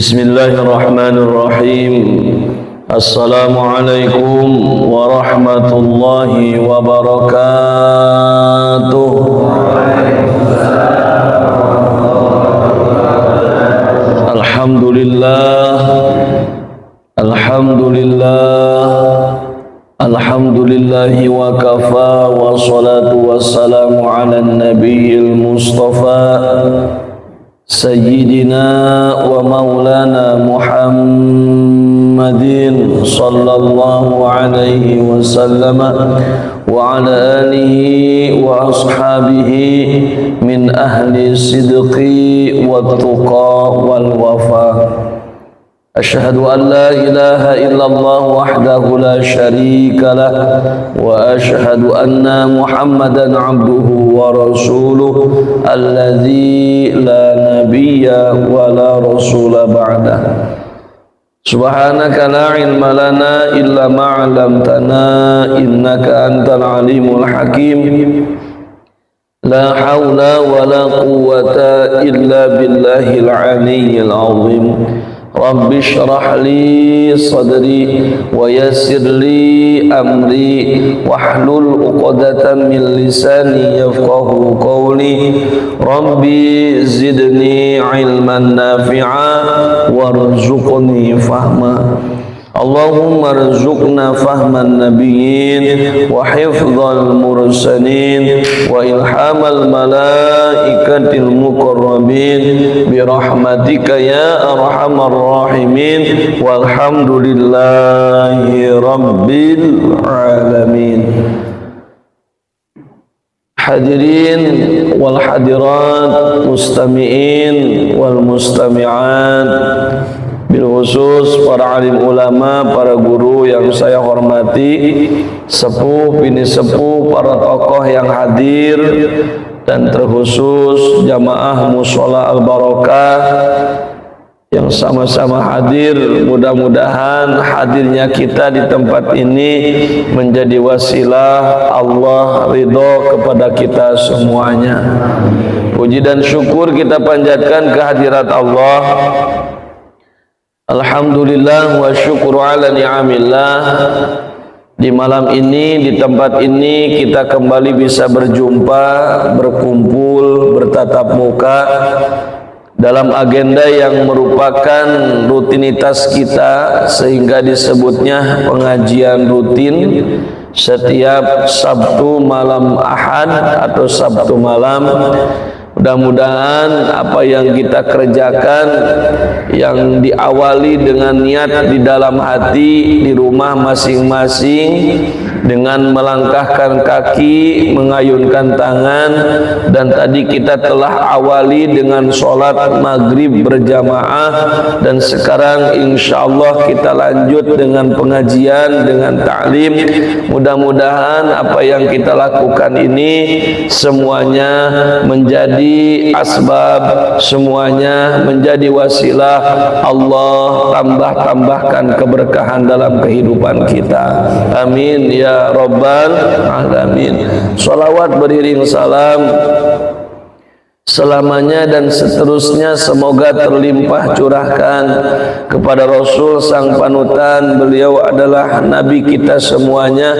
Bismillahirrahmanirrahim. Assalamualaikum warahmatullahi wabarakatuh. Alhamdulillah, alhamdulillahi wa kafa, wa salatu wassalamu ala nabiyil mustafa Sayyidina wa maulana Muhammadin sallallahu alaihi wasallam wa ala alihi wa ashabihi min ahli sidqi wa tuqa wal wafa. Ashhadu an la ilaha illallah wahdahu la sharika lah wa ashhadu anna Muhammadan abduhu wa rasuluh alladzi la nabiyya wa la rasula ba'dah. Subhanaka la ilma lana illa ma 'allamtana innaka antal alimul hakim. La haula wa la quwwata illa billahil aliyyil azim. Rabbi shrah li sadri wa yassir li amri wahlul 'uqdatam min lisani yafqahu qawli. Rabbi zidni ilman nafi'a warzuqni fahma. Allahumma rzuqna fahman nabiyyin wa hifdzal mursalin wa ilhamal malaikatil muqarrabin bi rahmatika ya arhamar rahimin walhamdulillahi rabbil alamin. Hadirin wal hadirat, mustami'in wal mustami'at, bil khusus para alim ulama, para guru yang saya hormati, sepuh bini sepuh, para tokoh yang hadir, dan terkhusus jamaah mushola al-barakah yang sama-sama hadir. Mudah-mudahan hadirnya kita di tempat ini menjadi wasilah Allah ridho kepada kita semuanya. Puji dan syukur kita panjatkan kehadirat Allah. Alhamdulillah wa syukru ala ni'amillah. Di malam ini, di tempat ini kita kembali bisa berjumpa, berkumpul, bertatap muka dalam agenda yang merupakan rutinitas kita, sehingga disebutnya pengajian rutin setiap Sabtu malam Ahad atau Sabtu malam. Mudah-mudahan apa yang kita kerjakan yang diawali dengan niat di dalam hati, di rumah masing-masing, dengan melangkahkan kaki, mengayunkan tangan, dan tadi kita telah awali dengan sholat maghrib berjamaah, dan sekarang insyaallah kita lanjut dengan pengajian, dengan ta'lim. Mudah-mudahan apa yang kita lakukan ini semuanya menjadi asbab, semuanya menjadi wasilah Allah tambahkan keberkahan dalam kehidupan kita. Amin ya rabbal alamin. Salawat beriring salam selamanya dan seterusnya semoga terlimpah curahkan kepada Rasul sang panutan. Beliau adalah Nabi kita semuanya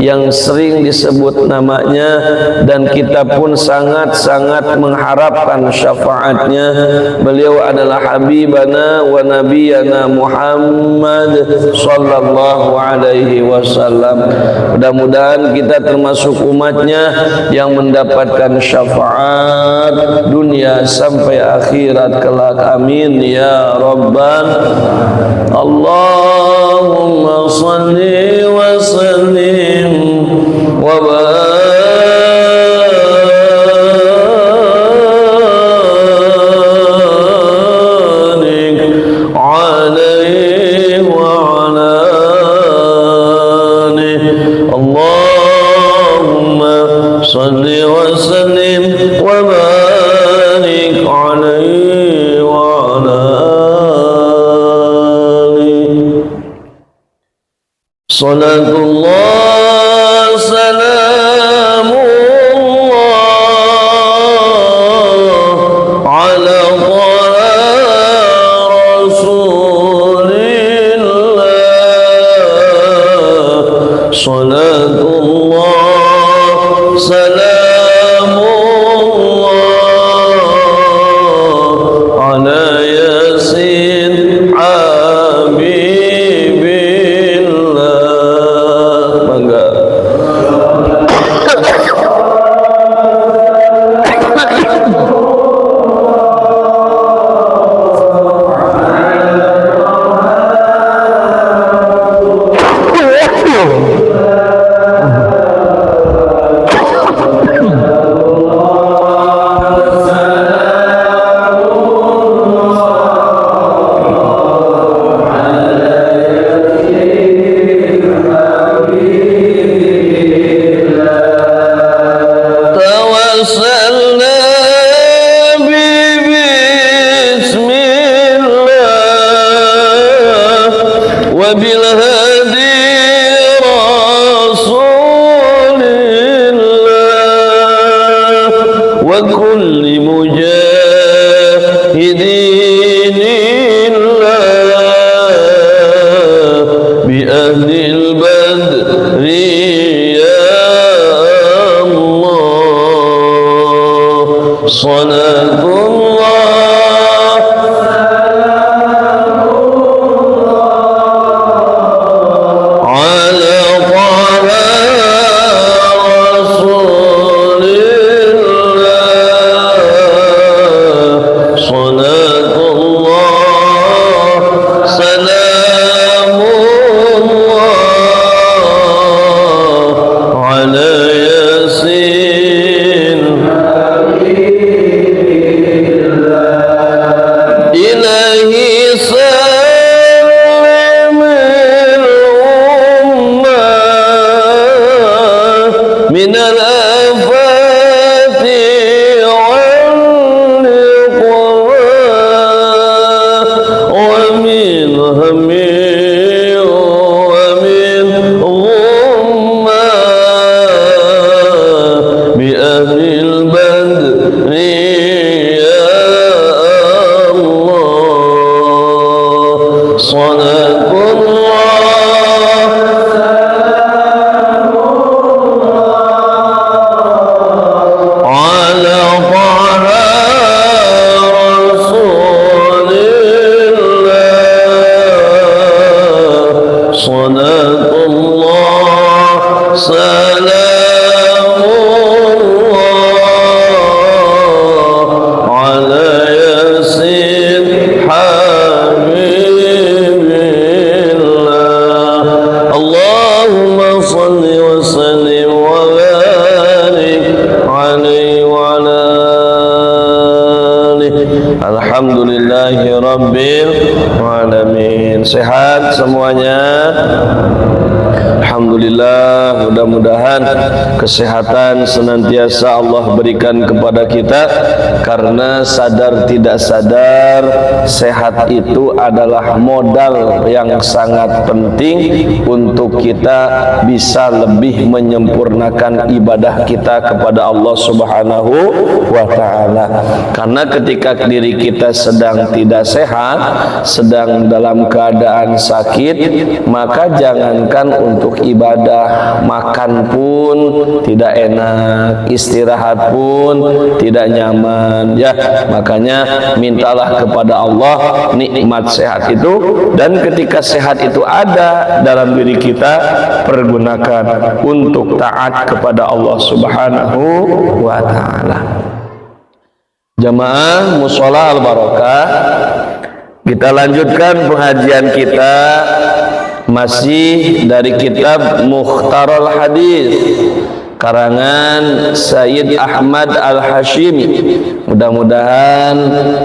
yang sering disebut namanya, dan kita pun sangat-sangat mengharapkan syafaatnya. Beliau adalah Habibana wa Nabiyana Muhammad sallallahu alaihi wasallam. Mudah-mudahan kita termasuk umatnya yang mendapatkan syafaat dunia sampai akhirat kelak. Amin ya rabbal. Allahumma salli wa sallim wa barik alaihi wa ala alihi. Allahumma salli wa sallim wa barik salatullah salamullah ala rasulillah. Salatullah salamullah ala yasin Allahumma salli wa sallim wa barik alaihi wa ala alihi. Alhamdulillahi rabbil alamin. Sehat semuanya? Alhamdulillah, mudah-mudahan kesehatan senantiasa Allah berikan kepada kita, karena sadar tidak sadar sehat itu adalah modal yang sangat penting untuk kita bisa lebih menyempurnakan ibadah kita kepada Allah Subhanahu wa ta'ala. Karena ketika diri kita sedang tidak sehat, sedang dalam keadaan sakit, maka jangankan untuk ibadah, makan pun tidak enak, istirahat pun tidak nyaman ya. Makanya mintalah kepada Allah nikmat sehat itu, dan ketika sehat itu ada dalam diri kita, pergunakan untuk taat kepada Allah Subhanahu wa ta'ala. Jamaah Mushola Al-Barakah, kita lanjutkan pengajian kita masih dari kitab Mukhtarul Hadis karangan Sayyid Ahmad Al-Hashimi. Mudah-mudahan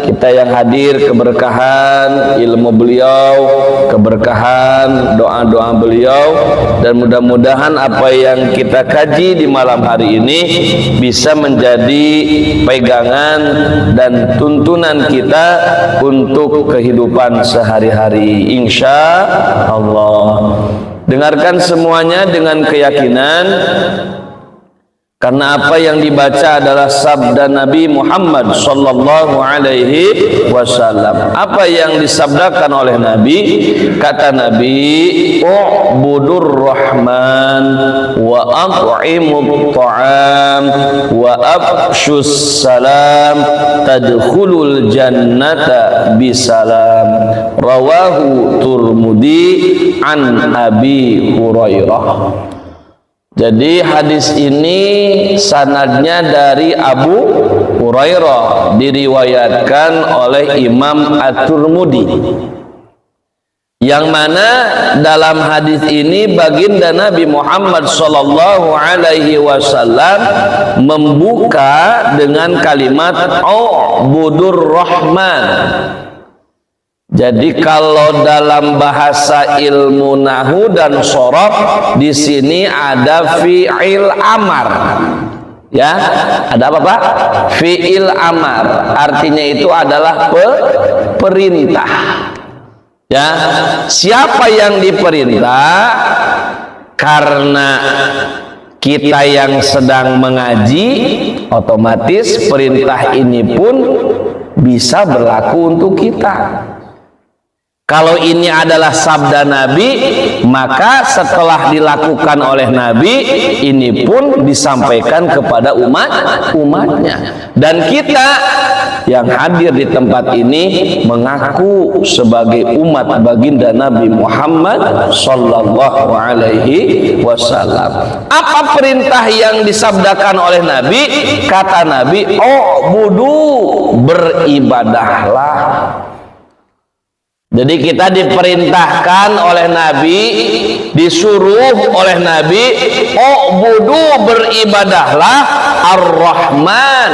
kita yang hadir keberkahan ilmu beliau, keberkahan doa-doa beliau, dan mudah-mudahan apa yang kita kaji di malam hari ini bisa menjadi pegangan dan tuntunan kita untuk kehidupan sehari-hari, insya Allah. Dengarkan semuanya dengan keyakinan, karena apa yang dibaca adalah sabda Nabi Muhammad sallallahu alaihi wasallam. Apa yang disabdakan oleh Nabi? Kata Nabi, "U'budur Rahman wa at'imut ta'am wa afshus salam tadkhulul jannata bisalam." Rawahu Tirmidzi an Abi Hurairah. Jadi hadis ini sanadnya dari Abu Hurairah, diriwayatkan oleh Imam At-Tirmidzi, yang mana dalam hadis ini baginda Nabi Muhammad sallallahu alaihi wasallam membuka dengan kalimat U'budur Rahman. Jadi kalau dalam bahasa ilmu nahwu dan shorab, di sini ada fi'il amar. Ya, ada apa Pak? Fi'il amar. Artinya itu adalah perintah. Ya, siapa yang diperintah? Karena kita yang sedang mengaji, otomatis perintah ini pun bisa berlaku untuk kita. Kalau ini adalah sabda Nabi, maka setelah dilakukan oleh Nabi, ini pun disampaikan kepada umatnya. Dan kita yang hadir di tempat ini mengaku sebagai umat baginda Nabi Muhammad sallallahu alaihi wasallam. Apa perintah yang disabdakan oleh Nabi? Kata Nabi, "U'budu", beribadahlah. Jadi kita diperintahkan oleh Nabi, disuruh oleh Nabi, "U'budu", beribadahlah Ar-Rahman,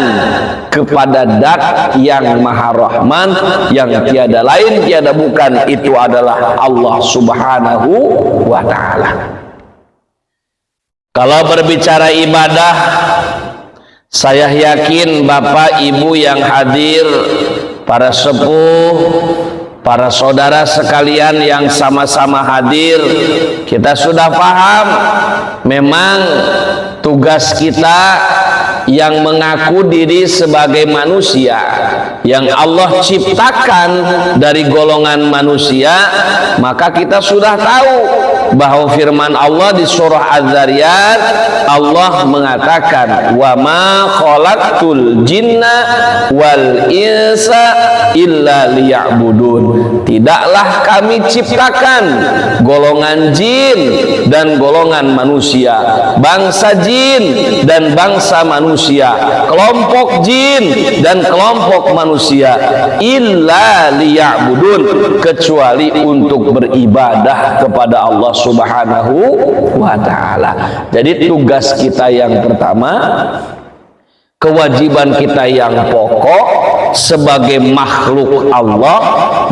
kepada Dat yang Maha Rahman, yang tiada lain tiada bukan, itu adalah Allah Subhanahu wa ta'ala. Kalau berbicara ibadah, saya yakin Bapak Ibu yang hadir, para sepuh, para saudara sekalian yang sama-sama hadir, kita sudah paham memang tugas kita yang mengaku diri sebagai manusia yang Allah ciptakan dari golongan manusia, maka kita sudah tahu bahwa firman Allah di surah Az-Zariyat, Allah mengatakan, "Wa ma khalaqtul jinna wal insa illa liya'budun." Tidaklah kami ciptakan golongan jin dan golongan manusia, bangsa jin dan bangsa manusia, kelompok jin dan kelompok manusia, manusia illa liya'budun, kecuali untuk beribadah kepada Allah Subhanahu wa ta'ala. Jadi tugas kita yang pertama, kewajiban kita yang pokok sebagai makhluk Allah,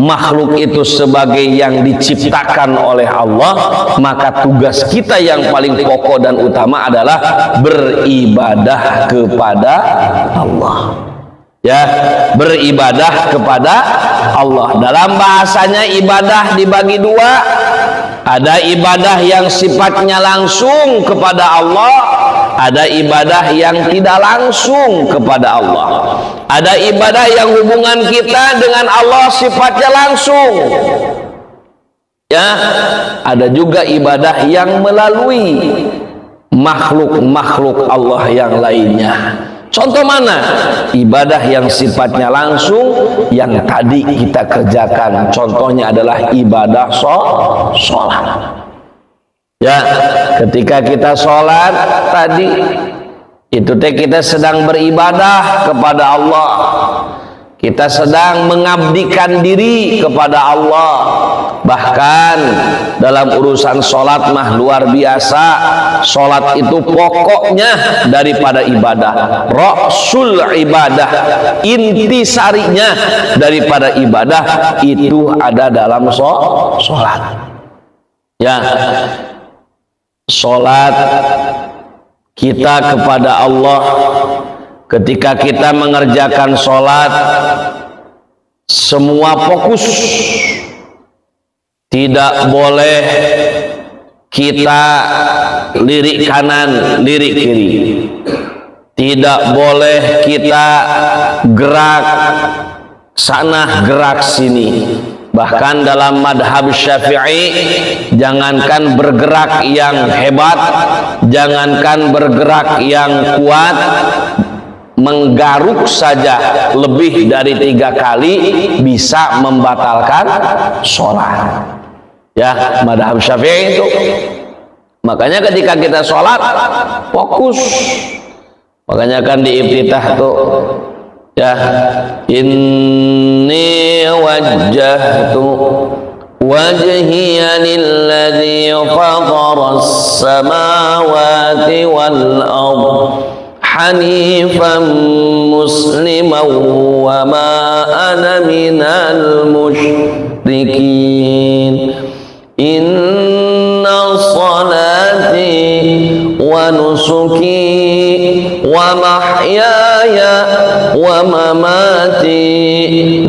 makhluk itu sebagai yang diciptakan oleh Allah, maka tugas kita yang paling pokok dan utama adalah beribadah kepada Allah. Ya, beribadah kepada Allah. Dalam bahasanya ibadah dibagi dua. Ada ibadah yang sifatnya langsung kepada Allah, ada ibadah yang tidak langsung kepada Allah. Ada ibadah yang hubungan kita dengan Allah sifatnya langsung. Ya, ada juga ibadah yang melalui makhluk-makhluk Allah yang lainnya. Contoh mana? Ibadah yang sifatnya langsung yang tadi kita kerjakan. Contohnya adalah ibadah sholat. Ya, ketika kita sholat tadi, itu kita sedang beribadah kepada Allah. Kita sedang mengabdikan diri kepada Allah. Bahkan dalam urusan sholat mah luar biasa. Sholat itu pokoknya daripada ibadah, rasul ibadah, inti sarinya daripada ibadah itu ada dalam sholat. Ya, sholat kita kepada Allah. Ketika kita mengerjakan sholat, semua fokus. Tidak boleh kita lirik kanan, lirik kiri. Tidak boleh kita gerak sana, gerak sini. Bahkan dalam madhab Syafi'i, jangankan bergerak yang hebat, jangankan bergerak yang kuat, menggaruk saja lebih dari 3 kali bisa membatalkan sholat. Ya, madhab Syafi'i itu. Makanya ketika kita sholat fokus. Makanya kan di iftitah tuh, ya, inni wajjahtu wajhiya lilladzi fataras samawati wal ardh hanifan musliman wa ma ana minal musyrikin. Inna salati wa nusuki wa mahyaya wa mamati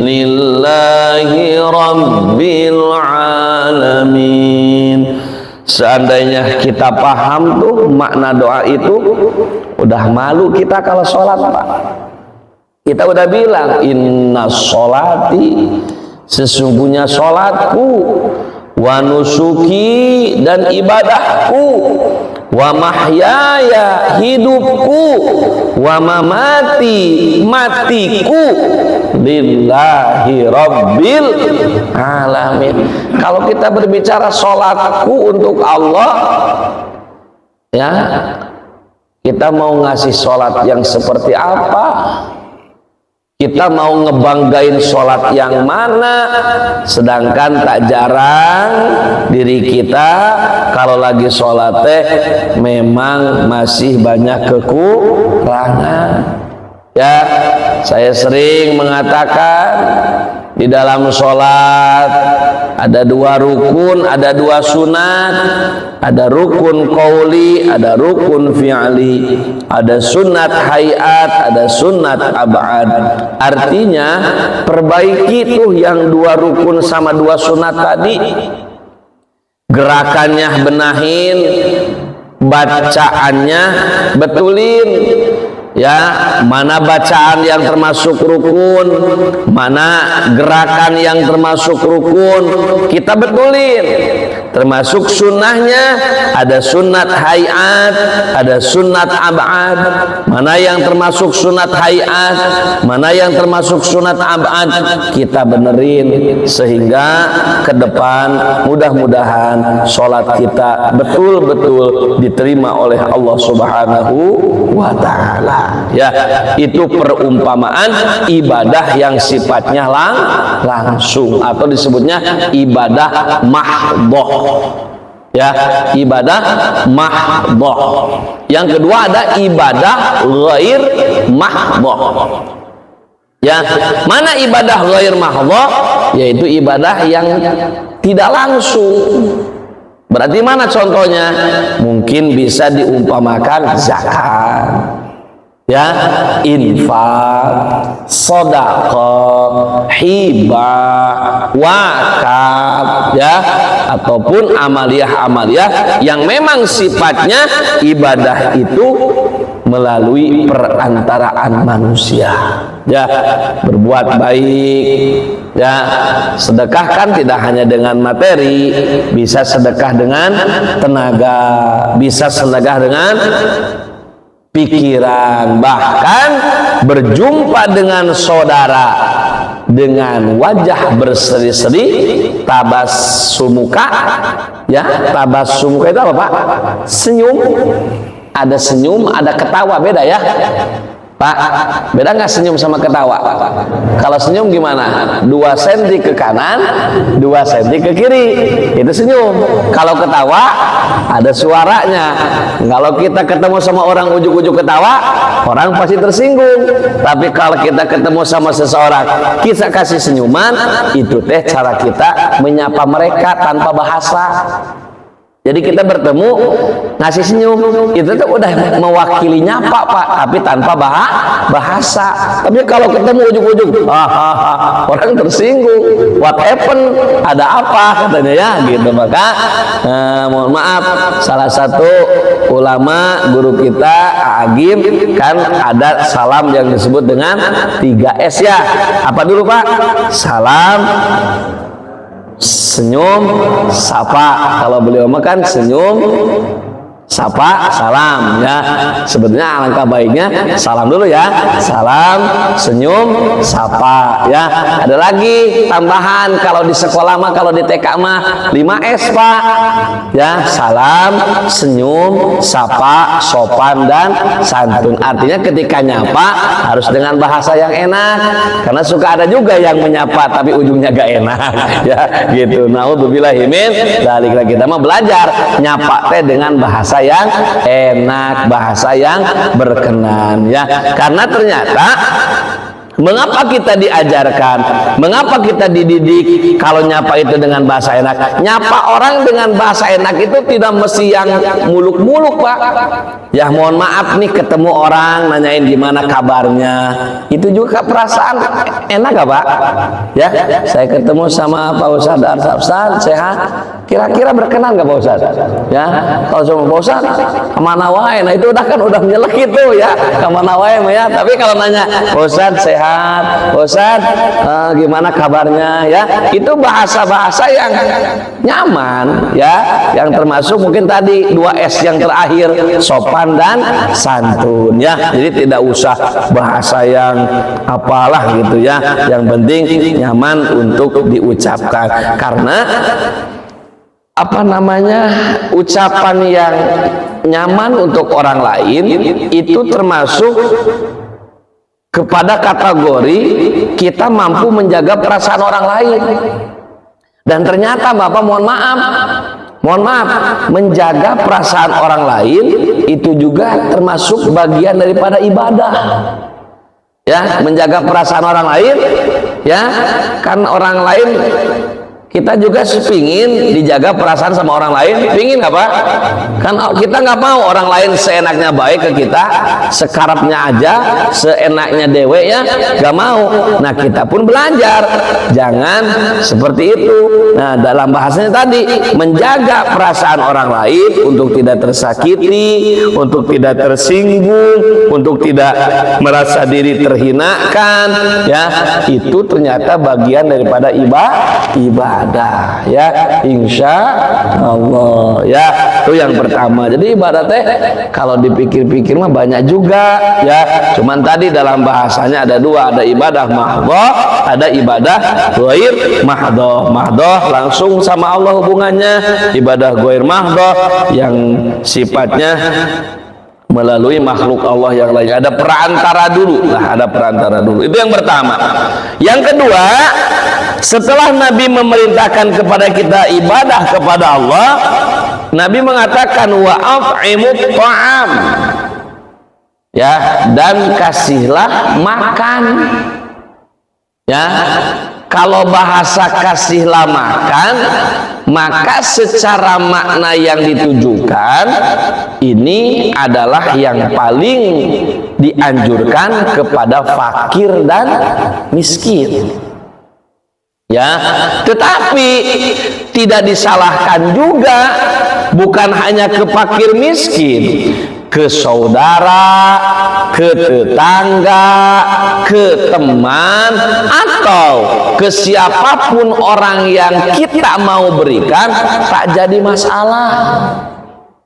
lillahi rabbil alamin. Seandainya kita paham tuh makna doa itu, udah malu kita kalau sholat, Pak. Kita udah bilang, inna sholati, sesungguhnya sholatku, wa nusuki, dan ibadahku, wa mahyaya, hidupku, wa mamati, matiku, lillahi rabbil alamin. Kalau kita berbicara sholatku untuk Allah, ya, kita mau ngasih sholat yang seperti apa? Kita mau ngebanggain sholat yang mana? Sedangkan tak jarang diri kita kalau lagi sholat memang masih banyak kekurangan. Ya, saya sering mengatakan di dalam sholat ada 2 rukun, ada 2 sunat, ada rukun qauli, ada rukun fi'li, ada sunat hayat, ada sunat ab'ad. Artinya perbaiki tuh yang 2 rukun sama 2 sunat tadi, gerakannya benahin, bacaannya betulin. Ya, mana bacaan yang termasuk rukun, mana gerakan yang termasuk rukun, kita betulin. Termasuk sunnahnya, ada sunat hayat, ada sunat ab'ad. Mana yang termasuk sunat hayat, mana yang termasuk sunat ab'ad, kita benerin. Sehingga ke depan mudah-mudahan sholat kita betul-betul diterima oleh Allah Subhanahu wa ta'ala. Ya, itu perumpamaan ibadah yang sifatnya langsung atau disebutnya ibadah mahdhah. Ya, ibadah mahdhah. Yang kedua ada ibadah ghair mahdhah. Ya, mana ibadah ghair mahdhah? Yaitu ibadah yang tidak langsung. Berarti mana contohnya? Mungkin bisa diumpamakan zakat, ya, infak, sedekah, hibah, wakaf, ya, ataupun amaliyah-amaliyah yang memang sifatnya ibadah itu melalui perantaraan manusia. Ya, berbuat baik, ya, sedekah kan tidak hanya dengan materi, bisa sedekah dengan tenaga, bisa sedekah dengan pikiran, bahkan berjumpa dengan saudara dengan wajah berseri-seri, tabassumuka, ya, tabassumuka itu apa, Pak? Senyum. Ada senyum, ada ketawa, beda ya, Pak. Beda nggak senyum sama ketawa? Kalau senyum gimana? 2 senti ke kanan, 2 senti ke kiri, itu senyum. Kalau ketawa ada suaranya. Kalau kita ketemu sama orang ujuk-ujuk ketawa, orang pasti tersinggung. Tapi kalau kita ketemu sama seseorang, kita kasih senyuman, itu teh cara kita menyapa mereka tanpa bahasa. Jadi kita bertemu ngasih senyum, itu tuh udah mewakili nyapa, Pak, tapi tanpa bahasa. Tapi kalau ketemu ujuk-ujuk, orang tersinggung. What happened? Ada apa katanya, ya, gitu. Maka mohon maaf, salah satu ulama guru kita Agim kan ada salam yang disebut dengan 3S, ya. Apa dulu, Pak? Salam, senyum, sapa. Kalau beliau makan senyum, sapa, salam, ya. Sebetulnya alangkah baiknya salam dulu, ya. Salam, senyum, sapa, ya. Ada lagi tambahan kalau di sekolah mah, kalau di TK mah 5S, Pak. Ya, salam, senyum, sapa, sopan dan santun. Artinya ketika nyapa harus dengan bahasa yang enak. Karena suka ada juga yang menyapa tapi ujungnya gak enak, ya, gitu. Naudzubillahi min dzalik. Kita mah belajar nyapa teh dengan bahasa yang enak, bahasa yang berkenan, ya. Karena ternyata mengapa kita diajarkan, mengapa kita dididik kalau nyapa itu dengan bahasa enak? Nyapa orang dengan bahasa enak itu tidak mesti yang muluk-muluk, Pak. Ya, mohon maaf nih, ketemu orang nanyain gimana kabarnya, itu juga perasaan enak gak, Pak? Ya, saya ketemu sama Pak Ustadz Arsafsan, sehat, kira-kira berkenan gak, Pak Ustadz? Ya, kalau sama Pak Ustadz kemana wae, nah itu udah menyelek itu, ya, kemana wae, ya. Tapi kalau nanya Pak Ustadz sehat, Ustadz gimana kabarnya, ya, itu bahasa-bahasa yang nyaman, ya, yang termasuk mungkin tadi 2S yang terakhir, sopan dan santun, ya. Jadi tidak usah bahasa yang apalah gitu, ya, yang penting nyaman untuk diucapkan. Karena apa namanya, ucapan yang nyaman untuk orang lain itu termasuk kepada kategori kita mampu menjaga perasaan orang lain. Dan ternyata Bapak, mohon maaf, menjaga perasaan orang lain itu juga termasuk bagian daripada ibadah. Ya, menjaga perasaan orang lain, ya, kan orang lain kita juga sepingin dijaga perasaan sama orang lain, pingin nggak, Pak? Kan kita nggak mau orang lain seenaknya baik ke kita, sekarapnya aja, seenaknya dewe, ya, nggak mau. Nah, kita pun belajar jangan seperti itu. Nah, dalam bahasanya tadi menjaga perasaan orang lain untuk tidak tersakiti, untuk tidak tersinggung, untuk tidak merasa diri terhinakan, ya, itu ternyata bagian daripada ibadah, ya, insya Allah, ya. Itu yang pertama. Jadi ibadah teh kalau dipikir-pikir mah banyak juga, ya. Cuman tadi dalam bahasanya ada 2, ada ibadah mahdhah, ada ibadah ghair mahdhah. Mahdhah langsung sama Allah hubungannya, ibadah ghair mahdhah yang sifatnya melalui makhluk Allah yang lain. Ada perantara dulu. Nah, ada perantara dulu. Itu yang pertama. Yang kedua, setelah Nabi memerintahkan kepada kita ibadah kepada Allah, Nabi mengatakan wa at'imut ta'am. Ya, dan kasihlah makan. Ya, kalau bahasa kasihlah makan, maka secara makna yang ditujukan ini adalah yang paling dianjurkan kepada fakir dan miskin. Ya, tetapi tidak disalahkan juga bukan hanya ke fakir miskin, ke saudara, ke tetangga, ke teman, atau ke siapapun orang yang kita mau berikan, tak jadi masalah,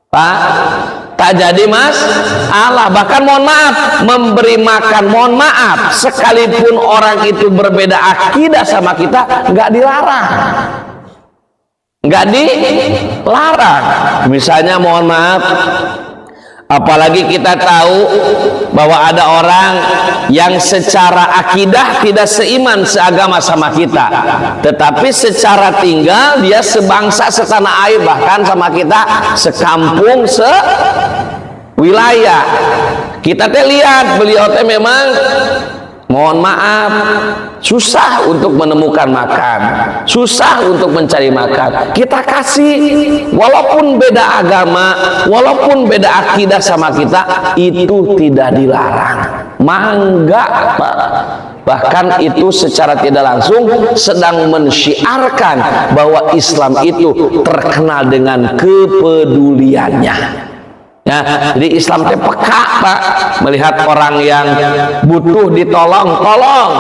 Pak. Tak jadi masalah. Bahkan mohon maaf, memberi makan, mohon maaf, sekalipun orang itu berbeda akidah sama kita, nggak dilarang. Nggak dilarang. Misalnya mohon maaf, apalagi kita tahu bahwa ada orang yang secara akidah tidak seiman seagama sama kita, tetapi secara tinggal dia sebangsa setanah air, bahkan sama kita sekampung, sewilayah. Kita teh lihat beliau teh memang mohon maaf susah untuk menemukan makan, susah untuk mencari makan. Kita kasih, walaupun beda agama, walaupun beda akidah sama kita, itu tidak dilarang. Mangga, Pak. Bahkan itu secara tidak langsung sedang mensyiarkan bahwa Islam itu terkenal dengan kepeduliannya. Ya, jadi Islam teh peka, Pak, melihat orang yang butuh ditolong, tolong,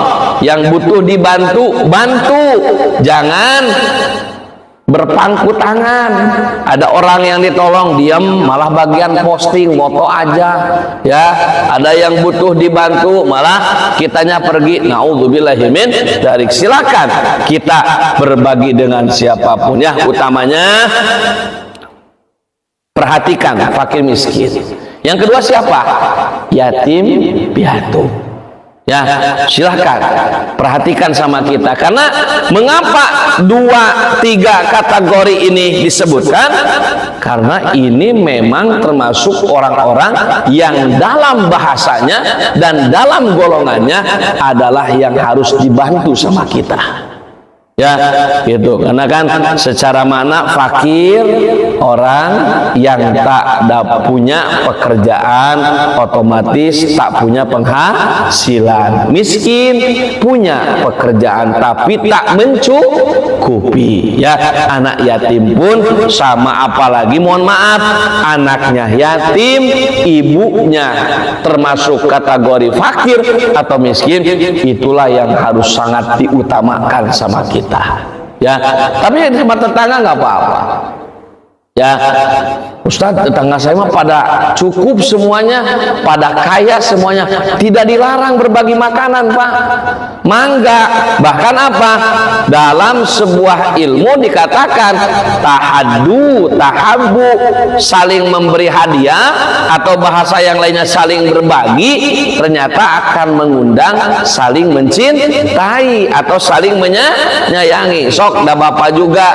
yang butuh dibantu, bantu. Jangan berpangku tangan. Ada orang yang ditolong diam, malah bagian posting foto aja. Ya, ada yang butuh dibantu, malah kitanya pergi. Naudzubillahi min dzalik. Silakan kita berbagi dengan siapapun, ya, utamanya perhatikan fakir miskin. Yang kedua siapa? Yatim piatu. Ya, silahkan perhatikan sama kita. Karena mengapa 2-3 kategori ini disebutkan? Karena ini memang termasuk orang-orang yang dalam bahasanya dan dalam golongannya adalah yang harus dibantu sama kita. Ya, gitu. Karena kan secara mana fakir, orang yang tak punya pekerjaan, otomatis tak punya penghasilan. Miskin punya pekerjaan tapi tak mencukupi. Ya, anak yatim pun sama, apalagi mohon maaf, anaknya yatim, ibunya termasuk kategori fakir atau miskin, itulah yang harus sangat diutamakan sama kita. Ya, tapi di tempat tetangga nggak apa-apa. Ya, Ustadz, tetangga saya mah pada cukup semuanya, pada kaya semuanya, tidak dilarang berbagi makanan, Pak. Mangga. Bahkan apa? Dalam sebuah ilmu dikatakan tahaddu, tahabbu, saling memberi hadiah atau bahasa yang lainnya saling berbagi, ternyata akan mengundang saling mencintai atau saling menyayangi. Sok dah Bapak juga,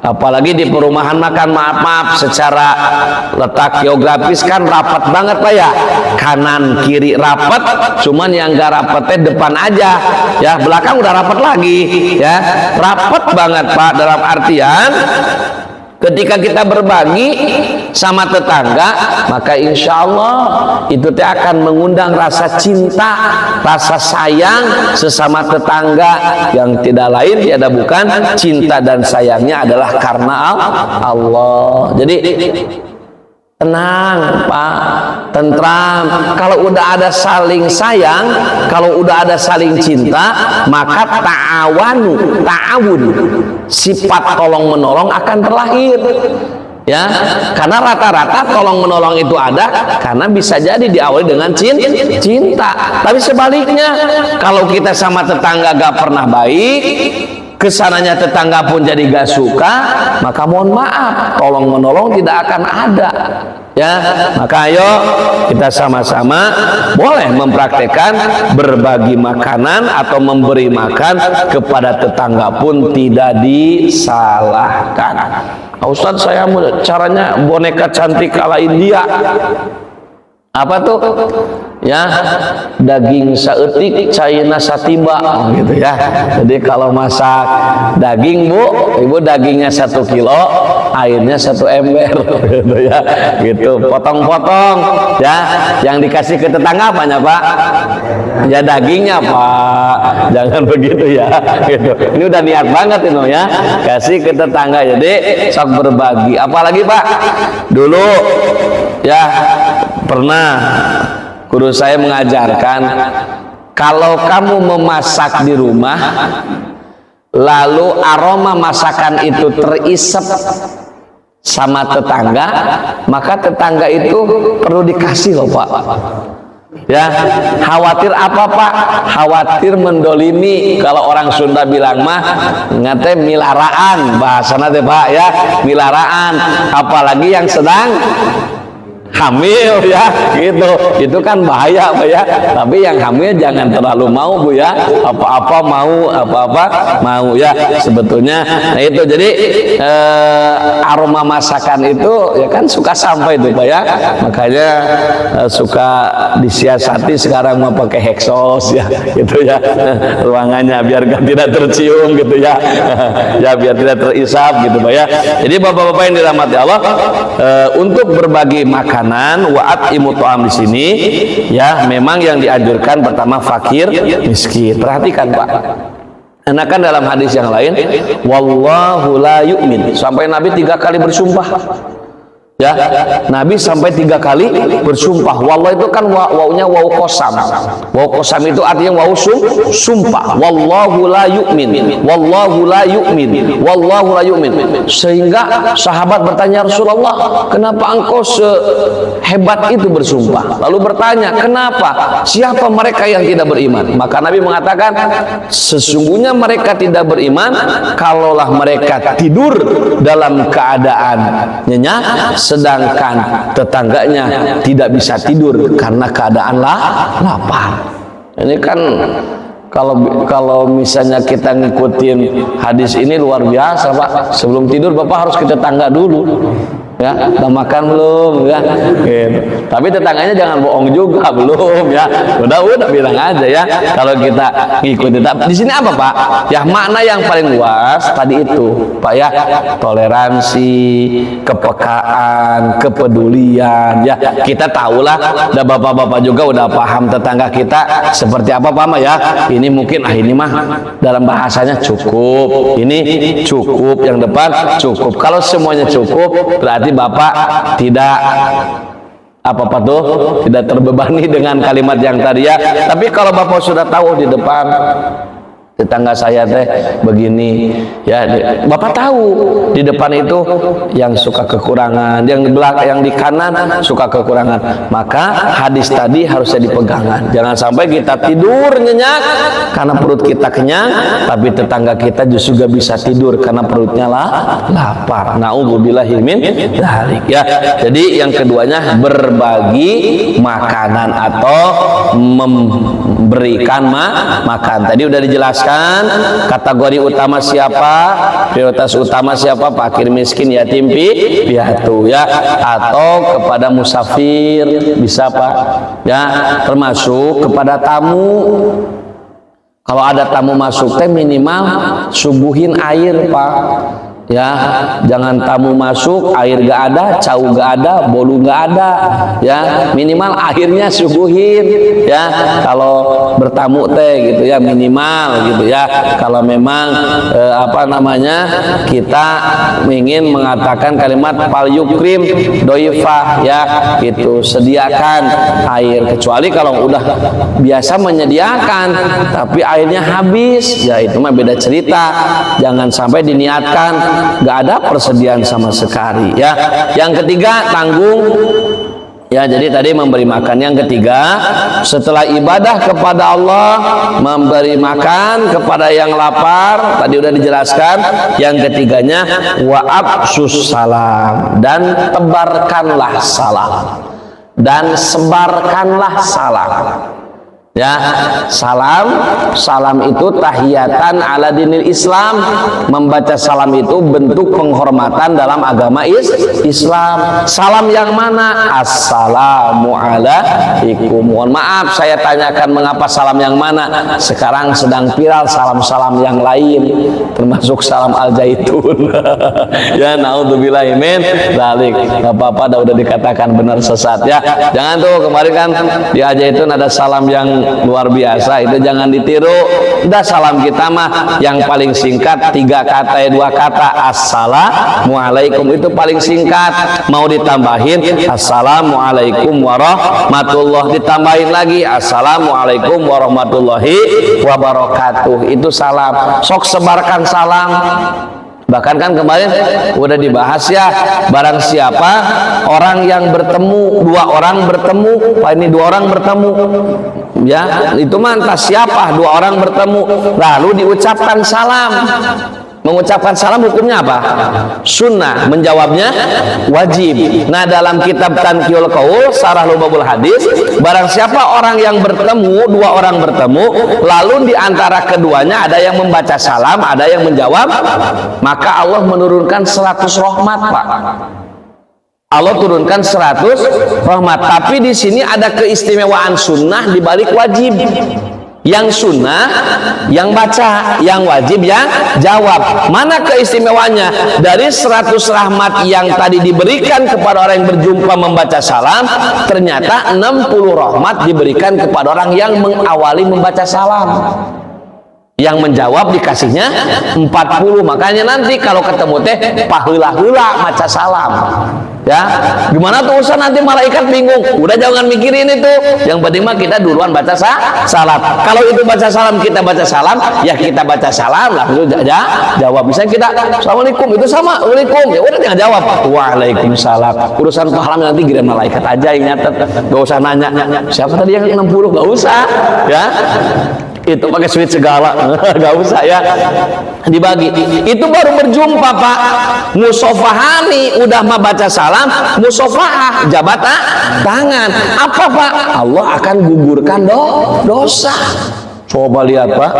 apalagi di perumahan makan, maaf secara letak geografis kan rapat banget, Pak, ya, kanan kiri rapat, cuman yang gak rapatnya depan aja, ya, belakang udah rapat lagi, ya, rapat banget, Pak, dalam artian ketika kita berbagi sama tetangga, maka insya Allah itu akan mengundang rasa cinta, rasa sayang sesama tetangga, yang tidak lain tiada bukan cinta dan sayangnya adalah karena Allah. Jadi tenang, Pak, tentram. Kalau udah ada saling sayang, kalau udah ada saling cinta, maka ta'awun, sifat tolong menolong akan terlahir. Ya, karena rata-rata tolong menolong itu ada karena bisa jadi diawali dengan cinta. Tapi sebaliknya, kalau kita sama tetangga gak pernah baik, kesananya tetangga pun jadi gak suka, maka mohon maaf, tolong menolong tidak akan ada. ya. Maka ayo kita sama-sama boleh mempraktekkan berbagi makanan atau memberi makan kepada tetangga pun tidak disalahkan. Ustaz, saya caranya boneka cantik ala India. Apa tuh? Ya, daging saeutik caina satiba gitu ya. Jadi kalau masak daging, Bu, Ibu dagingnya 1 kilo, airnya 1 ember gitu ya. Gitu, potong-potong ya. Yang dikasih ke tetangga apanya, Pak? Ya dagingnya, Pak. Jangan begitu ya. Gitu. Ini udah niat banget ini ya. Kasih ke tetangga. Jadi sok berbagi. Apalagi, Pak? Dulu ya pernah guru saya mengajarkan, kalau kamu memasak di rumah lalu aroma masakan itu terisap sama tetangga, maka tetangga itu perlu dikasih loh, Pak. Ya, khawatir apa, Pak? Khawatir mendolimi. Kalau orang Sunda bilang mah ngate milaraan, bahasana teh, Pak, ya, milaraan. Apalagi yang sedang hamil ya, gitu. Itu kan bahaya, Pak, ya. Tapi yang hamil jangan terlalu mau, Bu, ya. Apa-apa mau, apa-apa mau ya. Sebetulnya nah itu. Jadi aroma masakan itu ya kan suka sampai itu, Pak, ya. Makanya suka disiasati sekarang mau pakai heksos ya, gitu ya. Ruangannya biar tidak tercium gitu ya. Ya biar tidak terisap gitu, Pak, ya. Jadi Bapak-bapak yang dirahmati Allah, untuk berbagi makanan wa'at imutoam di sini ya, memang yang dianjurkan pertama fakir miskin. Perhatikan, Pak, karena kan dalam hadis yang lain wallahu la yu'min, sampai Nabi 3 kali bersumpah ya. Nabi sampai 3 kali bersumpah. Wallah itu kan wawunya waw qasam. Waw qasam itu artinya waw sumpah. Wallahu la yu'min. Wallahu la yu'min. Wallahu la yu'min. Sehingga sahabat bertanya, Rasulullah, kenapa engkau sehebat itu bersumpah? Lalu bertanya, kenapa? Siapa mereka yang tidak beriman? Maka Nabi mengatakan, sesungguhnya mereka tidak beriman kalaulah mereka tidur dalam keadaan nyenyak, sedangkan tetangganya tidak bisa tidur karena keadaan lapar. Ini kan kalau misalnya kita ngikutin hadis ini luar biasa, Pak. Sebelum tidur Bapak harus ke tetangga dulu. Ya, udah makan belum ya, gitu. Tapi tetangganya jangan bohong juga, belum ya. Udah bilang aja ya. Kalau kita ngikutin. Di sini apa, Pak? Ya makna yang paling luas tadi itu, Pak, ya. Toleransi, kepekaan, kepedulian ya. Kita tahulah, udah bapak-bapak juga udah paham tetangga kita seperti apa, Pak, ya. Ini mungkin ini mah dalam bahasanya cukup. Ini cukup, yang depan cukup. Kalau semuanya cukup berarti Bapak tidak apa-apa tuh, tidak terbebani dengan kalimat yang tadi ya. Tapi kalau Bapak sudah tahu di depan tetangga saya teh begini ya, Bapak tahu di depan itu yang suka kekurangan, yang di belakang, yang di kanan suka kekurangan, maka hadis tadi harusnya dipegangan. Jangan sampai kita tidur nyenyak karena perut kita kenyang, tapi tetangga kita justru juga bisa tidur karena perutnya lapar. Nauzubillahi min dzalik ya. Jadi yang keduanya berbagi makanan atau memberikan makan. Tadi udah dijelaskan kategori utama siapa, prioritas utama siapa, fakir miskin yatim piatu ya, atau kepada musafir bisa, Pak, ya, termasuk kepada tamu. Kalau ada tamu masuk teh minimal suguhin air, Pak, ya. Jangan tamu masuk air gak ada, cau gak ada, bolu gak ada ya. Minimal airnya suguhin ya, kalau bertamu teh gitu ya, minimal gitu ya. Kalau memang apa namanya, kita ingin mengatakan kalimat fal yukrim doifah ya, gitu, sediakan air. Kecuali kalau udah biasa menyediakan tapi airnya habis ya, itu mah beda cerita. Jangan sampai diniatkan nggak ada persediaan sama sekali ya. Yang ketiga, tanggung Ya, jadi tadi memberi makan. Yang ketiga, setelah ibadah kepada Allah, memberi makan kepada yang lapar, tadi udah dijelaskan. Yang ketiganya, wa absus salam, dan tebarkanlah salam, dan sebarkanlah salam. Ya, salam itu tahiyatan ala dinil Islam. Membaca salam itu bentuk penghormatan dalam agama Islam. Salam yang mana? Assalamu alaikum. Mohon maaf saya tanyakan mengapa salam yang mana. Sekarang sedang viral salam-salam yang lain, termasuk salam al-zaitun. Ya, naudzubillahi min dzalik. Enggak apa-apa, udah dikatakan benar sesat ya. Jangan tuh, kemarin kan di al-zaitun ada salam yang luar biasa, itu jangan ditiru. Udah, salam kita mah yang paling singkat 3 kata, 2 kata, assalamualaikum, itu paling singkat. Mau ditambahin assalamualaikum warahmatullahi, ditambahin lagi assalamualaikum warahmatullahi wabarakatuh, itu salam. Sok sebarkan salam. Bahkan kan kemarin udah dibahas ya, barang siapa orang yang bertemu, 2 orang bertemu, Pak, ini 2 orang bertemu ya, itu mah entah siapa, 2 orang bertemu lalu diucapkan salam. Mengucapkan salam hukumnya apa? Sunnah, menjawabnya wajib. Nah, dalam kitab Tanqiul Qaul Syarah Lubabul Hadis, barang siapa orang yang bertemu, 2 orang bertemu, lalu di antara keduanya ada yang membaca salam, ada yang menjawab, maka Allah menurunkan 100 rahmat, Pak. Allah turunkan 100 rahmat. Tapi di sini ada keistimewaan sunnah di balik wajib. Yang sunnah yang baca, yang wajib yang jawab. Mana keistimewaannya? Dari 100 rahmat yang tadi diberikan kepada orang yang berjumpa membaca salam, ternyata 60 rahmat diberikan kepada orang yang mengawali membaca salam. Yang menjawab dikasihnya 40. Makanya nanti kalau ketemu teh paheula-heula maca salam. Ya, gimana tuh Ustaz, nanti malaikat bingung. Udah, jangan mikirin itu. Yang penting mah kita duluan baca salam. Kalau itu baca salam, kita baca salam, ya kita baca salam langsung jawab. Misalnya kita assalamualaikum, itu sama waalaikum, ya udah jangan jawab waalaikumsalam. Urusan pahala nanti kirim malaikat aja yang nyatet. Gak usah nanya siapa tadi yang 60, gak usah ya. Itu pakai sweet segala, gak usah ya, dibagi. Itu baru berjumpa, Pak. Musofahani, udah mah baca salam, musofahah, jabat tangan. Apa, Pak? Allah akan gugurkan dosa. Coba lihat, Pak.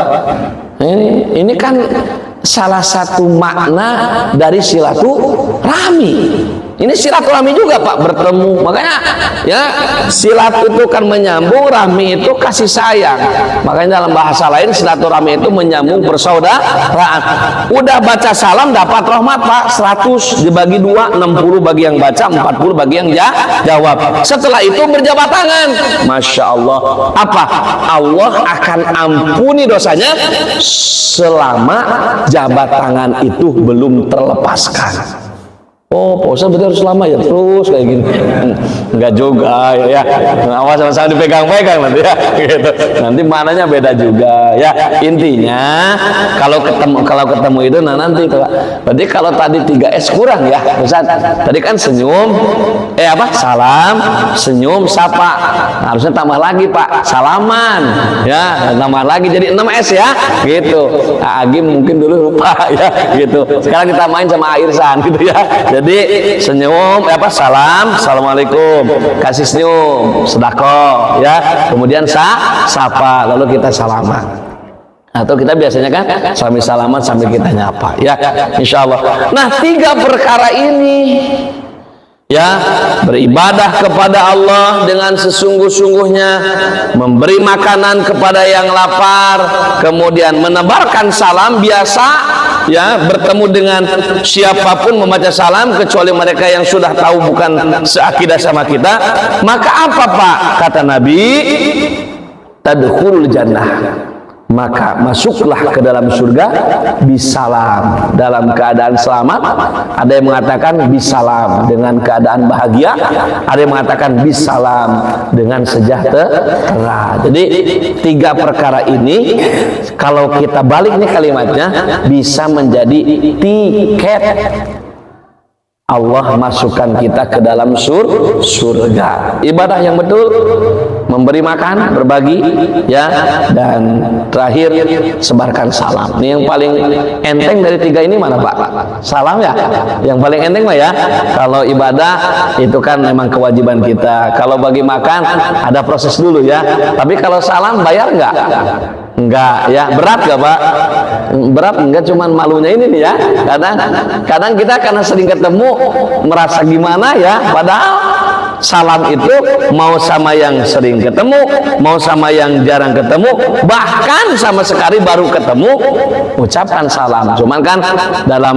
Ini kan salah satu makna dari silaturahmi. Ini silaturahmi juga, Pak, bertemu. Makanya ya, silat itu kan menyambung, rahmi itu kasih sayang. Makanya dalam bahasa lain silaturahmi itu menyambung persaudaraan. Udah baca salam dapat rahmat, Pak, 100 dibagi 2, 60 bagi yang baca, 40 bagi yang jawab. Setelah itu berjabat tangan. Masya Allah. Apa? Allah akan ampuni dosanya selama jabat tangan itu belum terlepaskan. Oh, puasa berarti harus lama ya, terus kayak gini. Enggak juga ya. Awas sama-sama dipegang-pegang nanti ya, gitu. Nanti mananya beda juga ya. Intinya kalau ketemu itu, nah nanti itu, Pak. Berarti kalau tadi 3S kurang ya, Ustaz. Tadi kan senyum, salam, senyum, sapa. Nah, harusnya tambah lagi, Pak, salaman. Ya, tambah lagi jadi 6S ya, gitu. Nah, Agim mungkin dulu lupa ya, gitu. Sekarang kita main sama Irsan gitu ya. Jadi senyum, salam, assalamualaikum, kasih senyum, sedekah, ya. Kemudian sapa, lalu kita salaman. Atau kita biasanya kan sambil salaman sambil kita nyapa, ya. Insya Allah. Nah, 3 perkara ini, ya, beribadah kepada Allah dengan sesungguh-sungguhnya, memberi makanan kepada yang lapar, kemudian menebarkan salam biasa. Ya, bertemu dengan siapapun membaca salam kecuali mereka yang sudah tahu bukan seakidah sama kita. Maka apa, Pak? Kata Nabi, tadkhulul jannah, maka masuklah ke dalam surga bisalam, dalam keadaan selamat. Ada yang mengatakan bisalam dengan keadaan bahagia, ada yang mengatakan bisalam dengan sejahtera. Jadi 3 perkara ini kalau kita balik nih kalimatnya bisa menjadi tiket Allah masukkan kita ke dalam surga. Ibadah yang betul, memberi makan, berbagi, ya, dan terakhir sebarkan salam. Ini yang paling enteng dari tiga ini mana Pak? Salam ya. Yang paling enteng mah ya. Kalau ibadah itu kan memang kewajiban kita. Kalau bagi makan ada proses dulu ya. Tapi kalau salam bayar nggak? Enggak ya, berat gak Pak? Berat enggak, cuman malunya ini nih ya. Kadang kita karena sering ketemu merasa gimana ya, padahal salam itu mau sama yang sering ketemu, mau sama yang jarang ketemu, bahkan sama sekali baru ketemu, ucapkan salam. Cuman kan dalam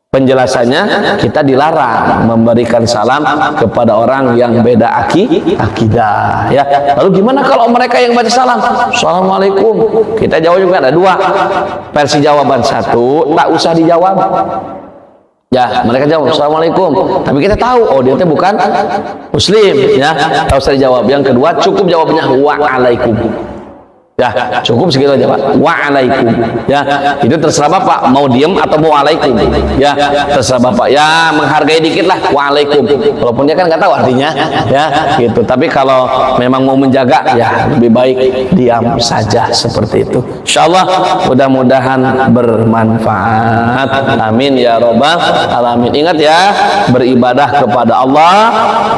penjelasannya kita dilarang memberikan salam kepada orang yang beda akidah ya. Lalu gimana kalau mereka yang baca salam Assalamualaikum, kita jawab juga ada dua versi jawaban. Satu, tak usah dijawab ya, mereka jawab Assalamualaikum, tapi kita tahu oh dia bukan muslim ya, tak usah dijawab. Yang kedua, cukup jawabnya waalaikum ya, cukup segitu aja Pak, waalaikum ya. Itu terserah Bapak mau diem atau mau waalaikum ya, terserah Bapak ya, menghargai dikit lah waalaikum, walaupun dia kan nggak tahu artinya ya gitu. Tapi kalau memang mau menjaga ya lebih baik diam saja seperti itu. Insyaallah mudah-mudahan bermanfaat, amin ya robbal alamin. Ingat ya, beribadah kepada Allah,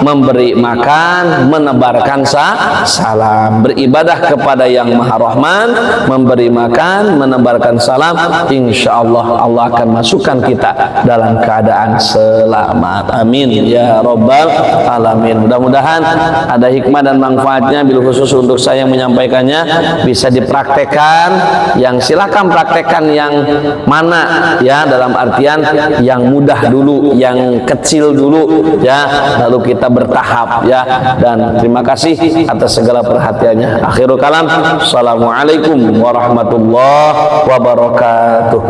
memberi makan, menebarkan salam, beribadah kepada yang Maha Rahman, memberi makan, menebarkan salam, insya Allah Allah akan masukkan kita dalam keadaan selamat, amin ya robbal alamin. Mudah-mudahan ada hikmah dan manfaatnya, bil khusus untuk saya yang menyampaikannya bisa dipraktekkan. Yang silakan praktekkan yang mana ya, dalam artian yang mudah dulu, yang kecil dulu ya, lalu kita bertahap ya. Dan terima kasih atas segala perhatiannya. Akhirul kalam, assalamualaikum warahmatullahi wabarakatuh.